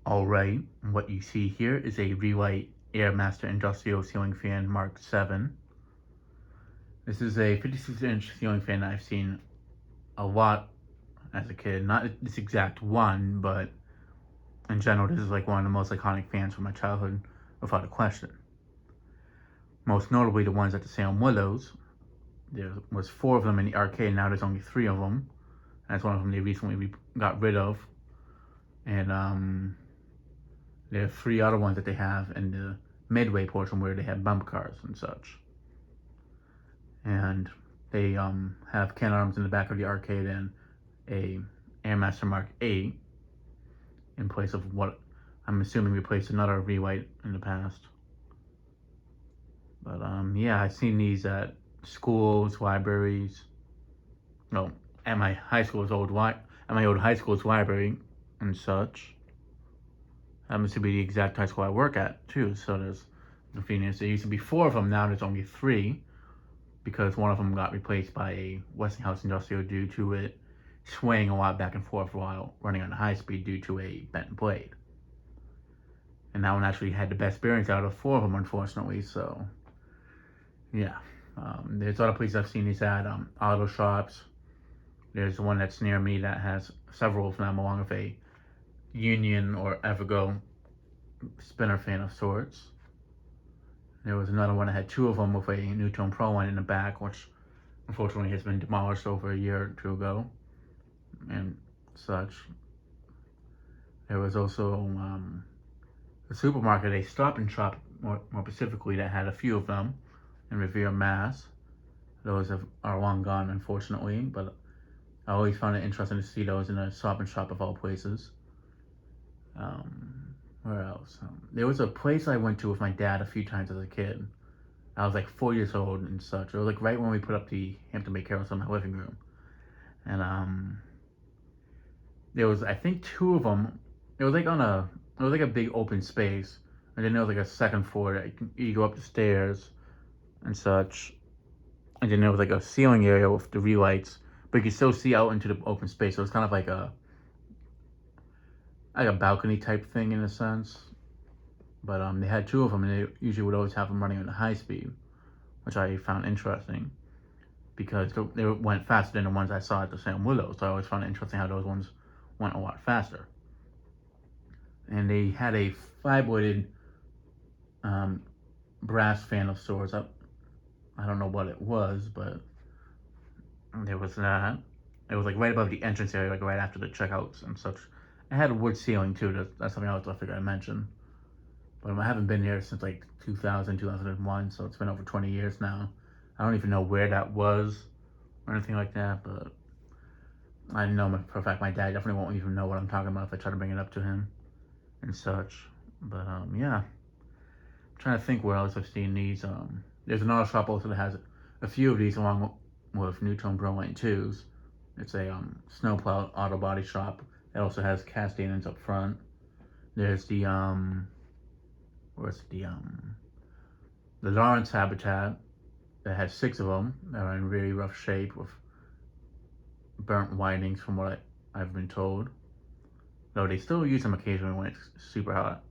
Alright, what you see here is a Relite Airmaster Industrial Ceiling Fan Mark VII. This is a 56-inch ceiling fan that I've seen a lot as a kid. Not this exact one, but in general, this is like one of the most iconic fans from my childhood, without a question. Most notably, the ones at the Salem Willows. There was 4 of them in the arcade, now there's only 3 of them. That's one of them they recently got rid of. And there are 3 other ones that they have in the Midway portion where they have bump cars and such. And they have can arms in the back of the arcade and a Airmaster Mark VIII in place of what I'm assuming replaced another Relite in the past. But yeah, I've seen these at schools, libraries. No, at my high school's old high school's library and such. Happens to be the exact high school I work at too. So there's the Phoenix. There used to be 4 of them. Now there's only 3 because one of them got replaced by a Westinghouse Industrial due to it swaying a lot back and forth while running on high speed due to a bent blade. And that one actually had the best bearings out of 4 of them, unfortunately. So yeah, there's other places I've seen these at, auto shops. There's one that's near me that has several of them along with a Union or Evergo spinner fan of sorts. There was another one that had 2 of them with a Newton Pro one in the back, which unfortunately has been demolished over a year or 2 ago and such. There was also a supermarket, a Stop and Shop more specifically, that had a few of them in Revere, Mass. Those are long gone, unfortunately, but I always found it interesting to see those in a Stop and Shop of all places. Where else? There was a place I went to with my dad a few times as a kid. I was like 4 years old and such. It was like right when we put up the Hampton Bay Carousel in my living room. And there was, I think, 2 of them. It was like a big open space. And then there was like a second floor that you go up the stairs and such. And then there was like a ceiling area with the relights, but you could still see out into the open space. So it's kind of like a balcony type thing in a sense. But they had 2 of them, and they usually would always have them running at a high speed, which I found interesting because they went faster than the ones I saw at the Salem Willows. So I always found it interesting how those ones went a lot faster. And they had a 5-bladed brass fan of sorts. I don't know what it was, but there was that. It was like right above the entrance area, like right after the checkouts and such. It had a wood ceiling too. That's something else I figured I'd mention. But I haven't been here since like 2000, 2001, so it's been over 20 years now. I don't even know where that was or anything like that, but I know for a fact my dad definitely won't even know what I'm talking about if I try to bring it up to him and such. But yeah, I'm trying to think where else I've seen these. There's another shop also that has a few of these along with Newton Bromine 2s. It's a snowplow auto body shop. It also has cast ends up front. There's the the Lawrence Habitat that has 6 of them that are in really rough shape with burnt windings from what I've been told. Though they still use them occasionally when it's super hot.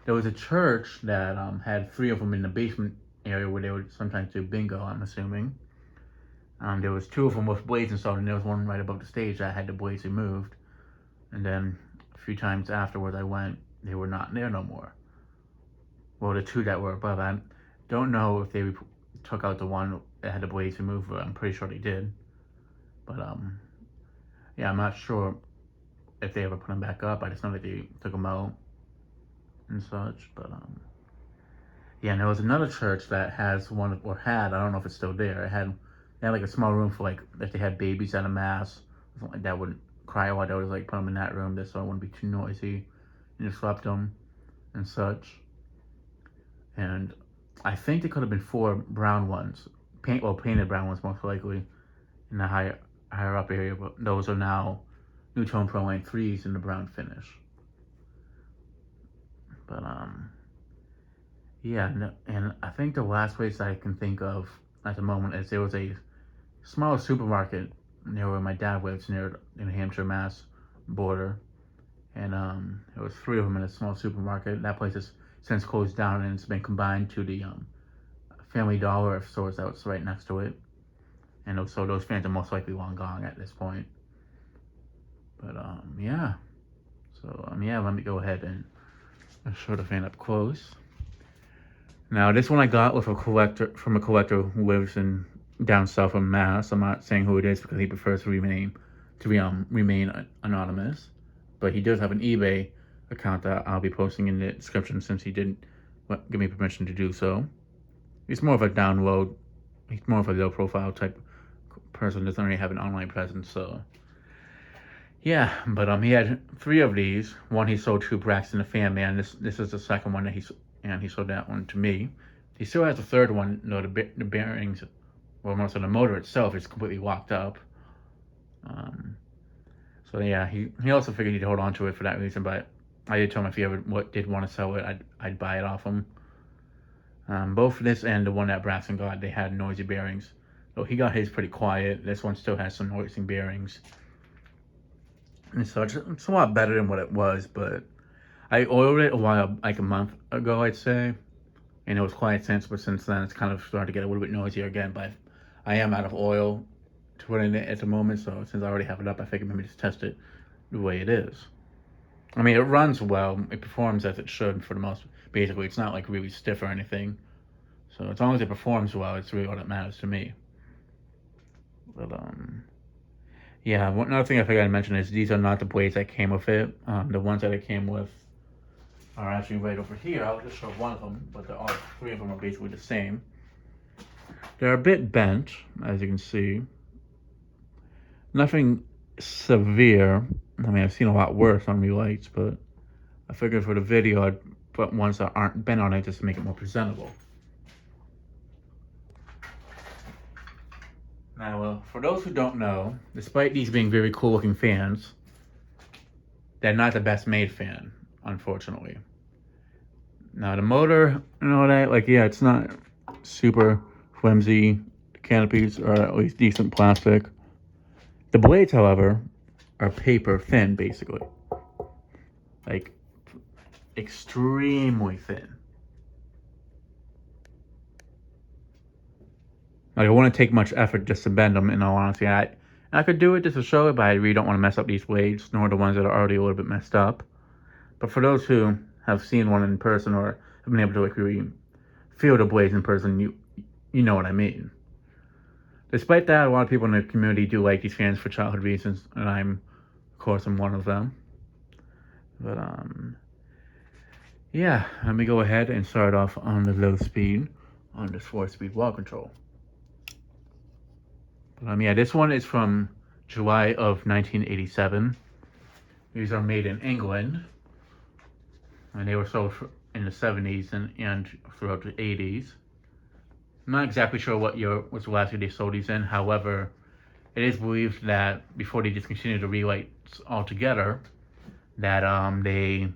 There was a church that had 3 of them in the basement area where they would sometimes do bingo, I'm assuming. There was 2 of them with blades installed, and there was one right above the stage that had the blades removed. And then a few times afterwards I went, they were not there no more. Well, the 2 that were above, I don't know if they took out the one that had the blades removed, but I'm pretty sure they did. But yeah, I'm not sure if they ever put them back up. I just know that they took them out and such. But yeah, and there was another church that has one, or had, I don't know if it's still there. They had like a small room for like if they had babies at a mass, something like that would cry a lot. They would like put them in that room just so it wouldn't be too noisy and disrupt them and such. And I think there could have been 4 brown ones, painted brown ones most likely, in the higher up area. But those are now Newton Pro Line 3s in the brown finish. But yeah, and I think the last place I can think of at the moment is there was a small supermarket near where my dad lives, near the New Hampshire, Mass border, and there was 3 of them in a small supermarket. That place has since closed down, and it's been combined to the Family Dollar stores that was right next to it. And so those fans are most likely long gone at this point. But yeah. So yeah, let me go ahead and show the fan up close. Now this one I got with a collector who lives in down south of Mass. I'm not saying who it is because he prefers to remain anonymous. But he does have an eBay account that I'll be posting in the description since he didn't give me permission to do so. He's more of a download. He's more of a low profile type person. Doesn't really have an online presence. So yeah, but he had 3 of these. One he sold to Braxton, the fan man. This is the second one that he sold that one to me. He still has a third one. No, the bearings, well, most of the motor itself is completely locked up. So yeah, he also figured he'd hold on to it for that reason. But I did tell him if he ever did want to sell it, I'd buy it off him. Both this and the one that Braxton got, they had noisy bearings. So he got his pretty quiet. This one still has some noisy bearings. And so it's a lot better than what it was, but I oiled it like a month ago, I'd say. And it was quiet since, but since then it's kind of starting to get a little bit noisier again. But I am out of oil to put in it at the moment, so since I already have it up, I figured maybe just test it the way it is. I mean, it runs well. It performs as it should for the most. Basically, it's not like really stiff or anything. So as long as it performs well, it's really all that matters to me. But yeah, another thing I forgot to mention is these are not the blades that came with it. The ones that it came with are actually right over here. I'll just show one of them, but all 3 of them are basically the same. They're a bit bent, as you can see. Nothing severe. I mean, I've seen a lot worse on Relites, but I figured for the video I'd put ones that aren't bent on it just to make it more presentable. Now, for those who don't know, despite these being very cool looking fans, they're not the best made fan, unfortunately. Now the motor and all that, like, yeah, it's not super flimsy. The canopies are at least decent plastic. The blades, however, are paper thin, basically. Like, extremely thin. Like, it wouldn't take much effort just to bend them, in all honesty. I could do it just to show it, but I really don't want to mess up these blades, nor the ones that are already a little bit messed up. But for those who have seen one in person or have been able to like really feel the blades in person, you know what I mean. Despite that, a lot of people in the community do like these fans for childhood reasons, and of course, I'm one of them. But yeah, let me go ahead and start off on the low speed on this 4-speed wall control. But yeah, this one is from July of 1987. These are made in England, and they were sold in the 70s and throughout the 80s. I'm not exactly sure what year was the last year they sold these in. However, it is believed that before they discontinued the Relites altogether, that they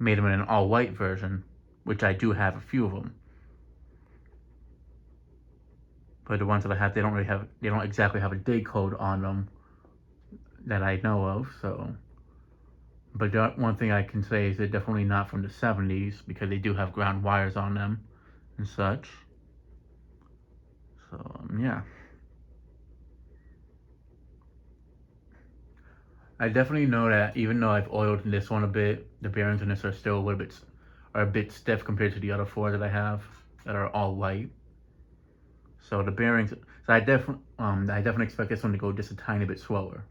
made them in an all-white version, which I do have a few of them. But the ones that I have, they don't exactly have a date code on them that I know of. So, but one thing I can say is they're definitely not from the 70s because they do have ground wires on them and such. So yeah, I definitely know that even though I've oiled this one a bit, the bearings in this are still a bit stiff compared to the other 4 that I have that are all white. So the bearings, so I definitely expect this one to go just a tiny bit slower.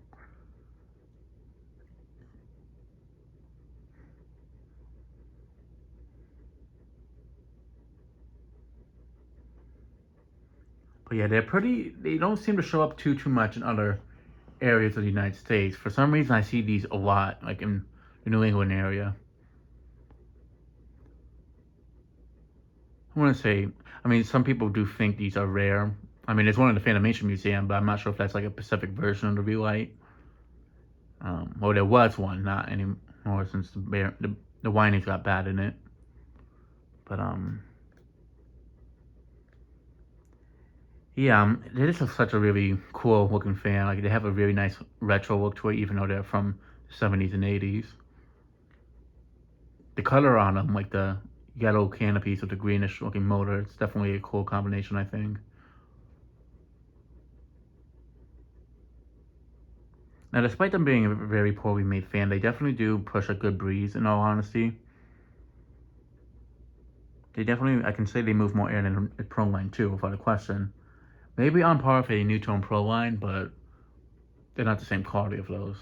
But yeah, they don't seem to show up too much in other areas of the United States. For some reason, I see these a lot, like in the New England area. I want to say, I mean, some people do think these are rare. I mean, there's one in the Fanimation Museum, but I'm not sure if that's like a Pacific version of the Relite. Well, there was one, not anymore since the windings got bad in it. But yeah, it is such a really cool looking fan. Like, they have a really nice retro look to it, even though they're from the 70s and 80s. the color on them, like the yellow canopies with the greenish looking motor, it's definitely a cool combination, I think. Now, despite them being a very poorly made fan, they definitely do push a good breeze, in all honesty. They definitely, I can say they move more air than a Pro line too, without a question. Maybe on par with a Newton Pro line, but they're not the same quality of those.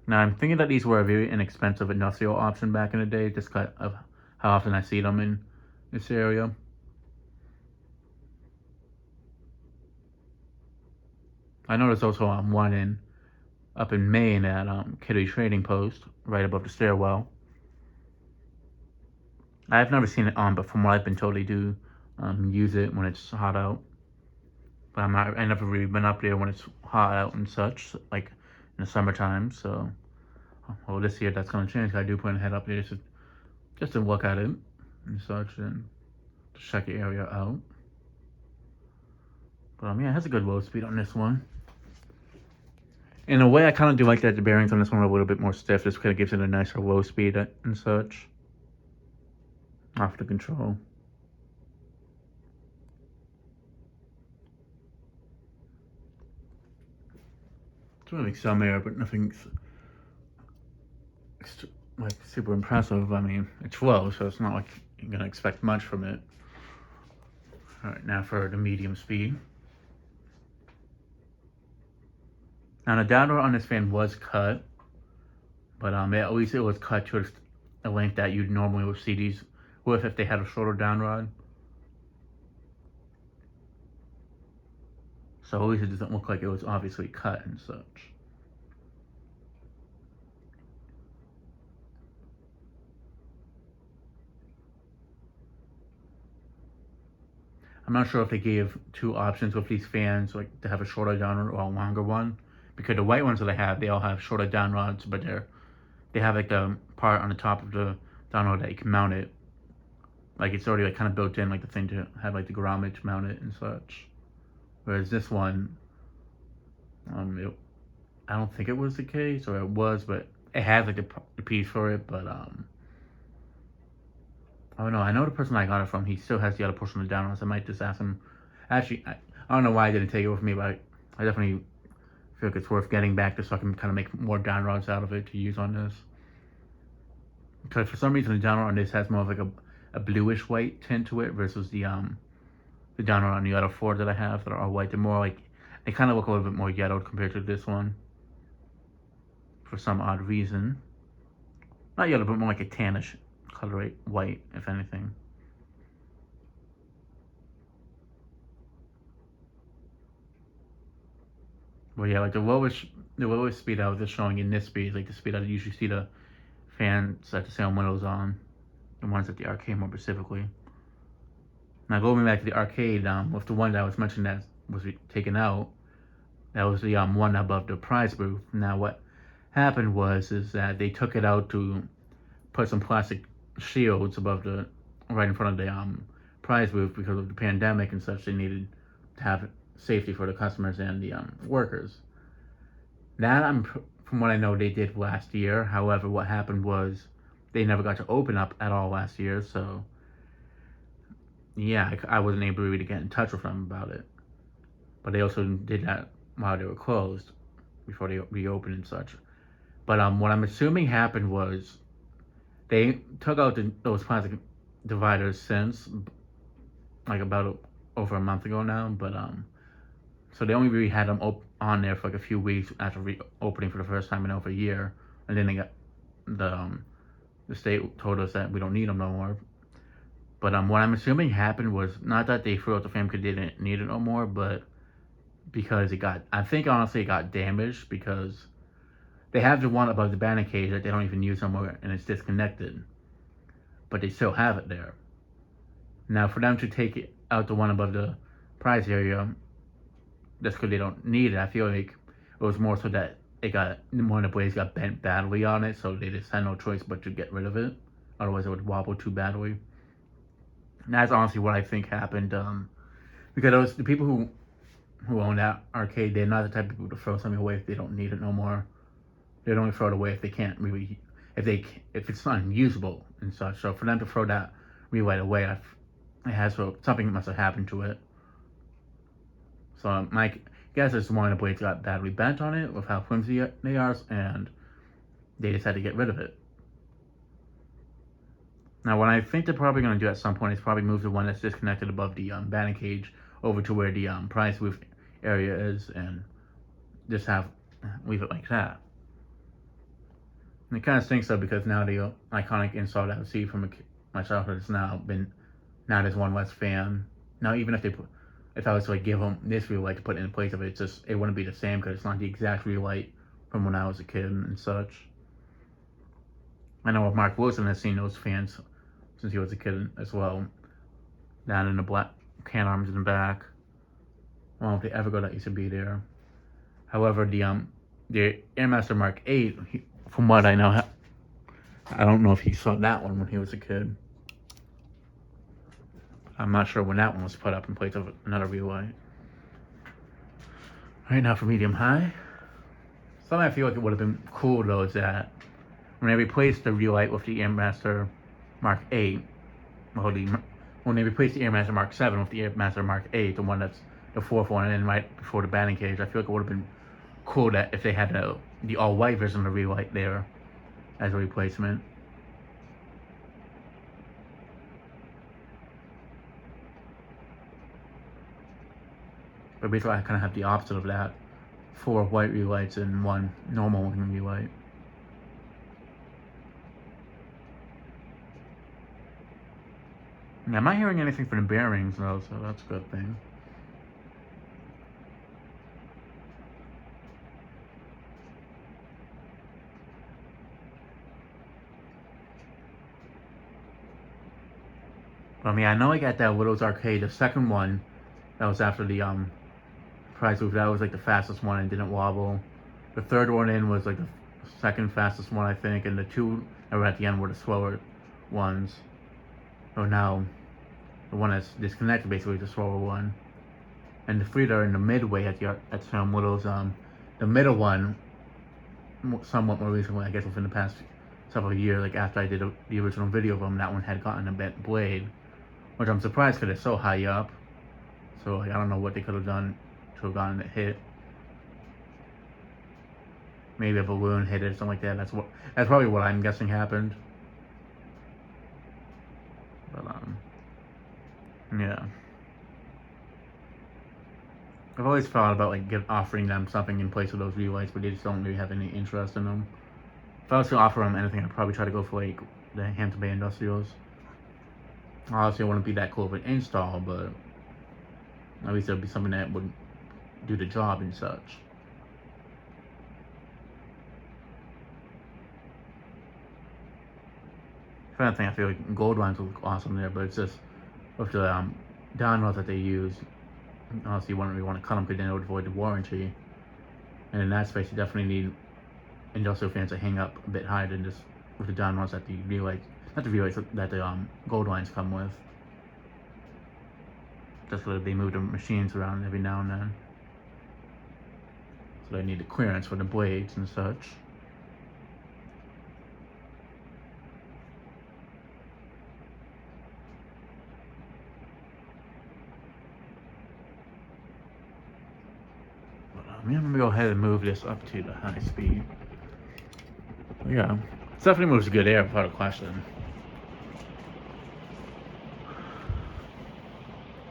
Now, I'm thinking that these were a very inexpensive industrial option back in the day, just because of how often I see them in this area. I know there's also one up in Maine at Kitty Trading Post, right above the stairwell. I've never seen it on, but from what I've been told, they do use it when it's hot out. But I never really been up there when it's hot out and such, like in the summertime. So, well, this year that's gonna change. I do plan to head up there just to look at it and such, and to check the area out. But yeah, it has a good load speed on this one. In a way, I kind of do like that the bearings on this one are a little bit more stiff. This kind of gives it a nicer low speed and such. Off the control. It's really some air, but nothing's like super impressive. I mean, it's low, so it's not like you're gonna expect much from it. All right, now for the medium speed. Now the downward on this fan was cut, but at least it was cut to a length that you normally would see these with if they had a shorter down rod. So at least it doesn't look like it was obviously cut and such. I'm not sure if they gave two options with these fans, like to have a shorter down rod or a longer one, because the white ones that I have, they all have shorter down rods, but they have like the part on the top of the down rod that you can mount it. Like it's already like kind of built in, like the thing to have like the grommet to mount it and such. Whereas this one, I don't think it was the case, or it was, but it has like a piece for it. But I don't know. I know the person I got it from, he still has the other portion of the down rods. I might just ask him. Actually, I don't know why I didn't take it with me, but I definitely feel like it's worth getting back just so I can kind of make more down rods out of it to use on this. Because for some reason the down rod on this has more of like a bluish white tint to it versus the down rod on the other four that I have that are all white. They're more like, they kind of look a little bit more yellowed compared to this one. For some odd reason. Not yellow, but more like a tannish color, white, if anything. But yeah, like the lowest speed I was just showing in this speed is like the speed I usually see the fans at the Salem Willows on. The ones at the arcade more specifically. Now going back to the arcade, with the one that I was mentioning that was taken out, that was the one above the prize booth. Now what happened is that they took it out to put some plastic shields above right in front of the prize booth because of the pandemic and such. They needed to have safety for the customers and the workers. That from what I know they did last year. However, what happened was they never got to open up at all last year, so yeah, I wasn't able really to get in touch with them about it. But they also did that while they were closed before they reopened and such. But what I'm assuming happened was they took out those plastic dividers since, like about over a month ago now. But so they only really had them on there for like a few weeks after reopening for the first time in over a year, and then they got the state told us that we don't need them no more. But what I'm assuming happened was not that they threw out the fan because they didn't need it no more, but because I think honestly it got damaged because they have the one above the banner cage that they don't even use anymore and it's disconnected. But they still have it there. Now for them to take it out the one above the prize area, just because they don't need it, I feel like it was more so that one of the blades got bent badly on it, so they just had no choice but to get rid of it. Otherwise it would wobble too badly. And that's honestly what I think happened. Because the people who own that arcade, they're not the type of people to throw something away if they don't need it no more. They'd only throw it away if if it's unusable and such. So for them to throw that relay away, something must have happened to it. So my guess is one of the blades got badly bent on it with how flimsy they are, and they decided to get rid of it. Now, what I think they're probably going to do at some point is probably move the one that's disconnected above the batting cage over to where the prize booth area is, and just leave it like that. And it kind of stinks though, because now the iconic install that I see from my childhood has now there's one less fan. Now, even if I was to give them this Relite to put in place of it, it wouldn't be the same because it's not the exact Relite from when I was a kid and such. I know Mark Wilson has seen those fans since he was a kid as well. Down in the black can arms in the back. I don't know if they ever go, that used to be there. However, the Airmaster Mark VIII, from what I know, I don't know if he saw that one when he was a kid. I'm not sure when that one was put up in place of another Relite. Right now for medium high. Something I feel like it would have been cool though is that when they replaced the Relite with the Airmaster Mark VIII, when they replaced the Airmaster Mark VII with the Airmaster Mark VIII, the one that's the fourth one, and then right before the batting cage, I feel like it would have been cool that if they had the all-white version of the Relite there as a replacement. But basically, I kind of have the opposite of that: 4 white Relites and 1 normal looking Relite. Yeah, I'm not hearing anything from the bearings though, so that's a good thing. I mean, I know I got that Willows Arcade, the second one, that was after the prize move. That was like the fastest one and didn't wobble. The third one in was like the second fastest one, I think, and the 2 that were at the end were the slower ones. So now, the one that's disconnected basically is the slower one. And the 3 that are in the Midway at Salem Willows, the middle one, somewhat more recently, I guess within the past several years, like after I did the original video of them, that one had gotten a bent blade, which I'm surprised because it's so high up. So like, I don't know what they could have done to have gotten it hit. Maybe a balloon hit it or something like that. That's probably what I'm guessing happened. But yeah. I've always thought about like offering them something in place of those Relites, but they just don't really have any interest in them. If I was to offer them anything, I'd probably try to go for like the Hampton Bay Industrials. Obviously, it wouldn't be that cool of an install, but at least it would be something that would do the job and such. If anything, I feel like gold lines would look awesome there, but it's just with the down rods that they use, honestly, you wouldn't really want to cut them because then it would void the warranty. And in that space, you definitely need industrial fans to hang up a bit higher than just with the down rods that the Relites, not the Relites, that the gold lines come with. Just because they move the machines around every now and then. So they need the clearance for the blades and such. I'm gonna go ahead and move this up to the high speed. Yeah, it definitely moves good air without a question.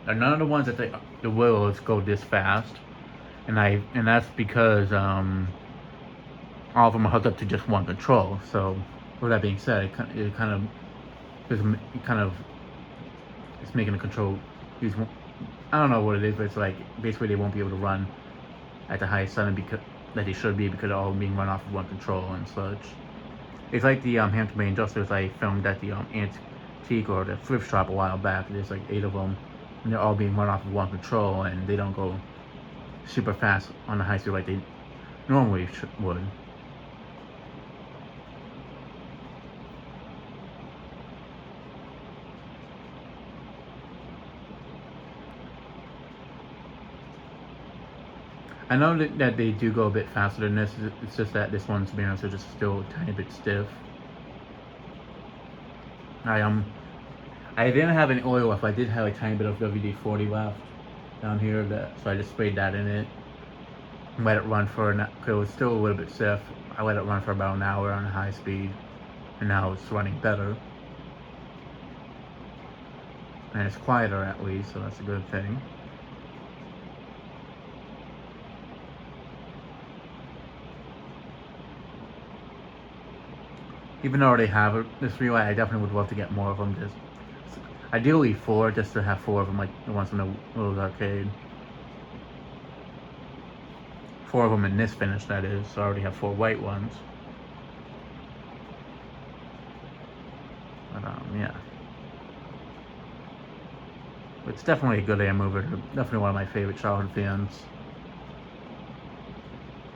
And none of the ones that the Willows go this fast, and that's because all of them are hooked up to just one control. So, with that being said, it's making the control use. I don't know what it is, but it's like basically they won't be able to run at the highest setting that they should be because they're all being run off of one control and such. It's like the Hampton Bay Industrials I filmed at the antique or the thrift shop a while back. There's like 8 of them, and they're all being run off of one control, and they don't go super fast on the high speed like they normally would. I know that they do go a bit faster than this. It's just that this one's bearings are just still a tiny bit stiff. I didn't have any oil left. I did have a tiny bit of WD-40 left down here, so I just sprayed that in it. Let it run for it was still a little bit stiff. I let it run for about an hour on high speed, and now it's running better. And it's quieter at least, so that's a good thing. Even though I already have this relay, I definitely would love to get more of them. Just ideally 4, just to have 4 of them, like the ones from the Willows arcade. 4 of them in this finish, that is. So I already have 4 white ones. But yeah. It's definitely a good air mover. Definitely one of my favorite childhood fans.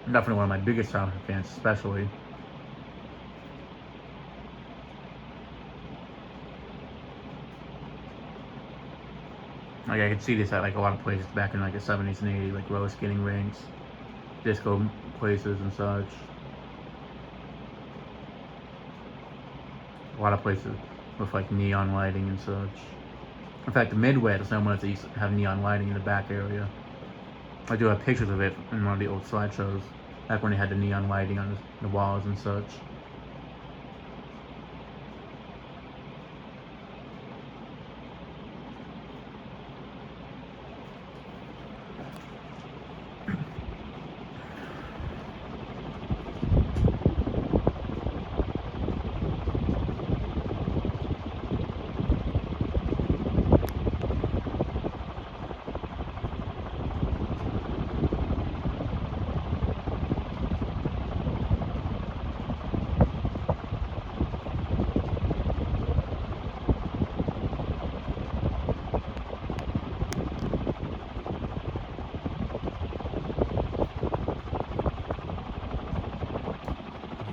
Definitely one of my biggest childhood fans, especially. Like I could see this at like a lot of places back in like the 70s and 80s, like roller skating rinks, disco places and such. A lot of places with like neon lighting and such. In fact, the Midway, the same ones that used to have neon lighting in the back area. I do have pictures of it in one of the old slideshows, back when they had the neon lighting on the walls and such.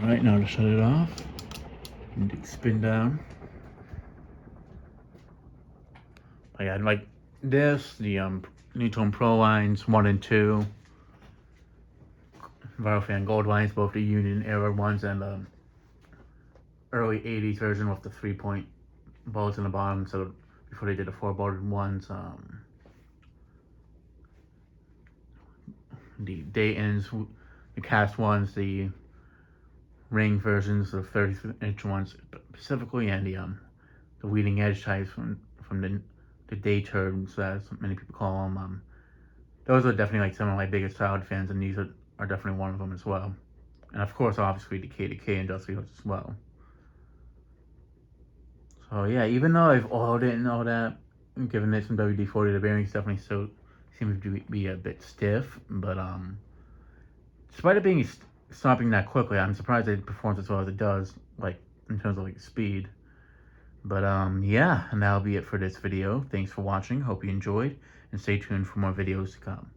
Alright, now to shut it off and do spin down. I had like this, the Newton Pro lines 1 and 2, Fan Gold lines, both the Union era ones and early 80s version with the 3-point bolts in the bottom. So before they did the 4-bolted ones, the Dayton's, the cast ones, the ring versions, the 30-inch ones specifically, and the leading edge types from the day turbs, as many people call them. Those are definitely like some of my biggest childhood fans, and these are definitely one of them as well. And of course, obviously, the K2K industrials as well. So yeah, even though I've oiled it and all that, given it some WD-40, the bearings definitely still seem to be a bit stiff. But despite it being stopping that quickly, I'm surprised it performs as well as it does, like in terms of like speed. But yeah, and that'll be it for this video. Thanks for watching. Hope you enjoyed, and stay tuned for more videos to come.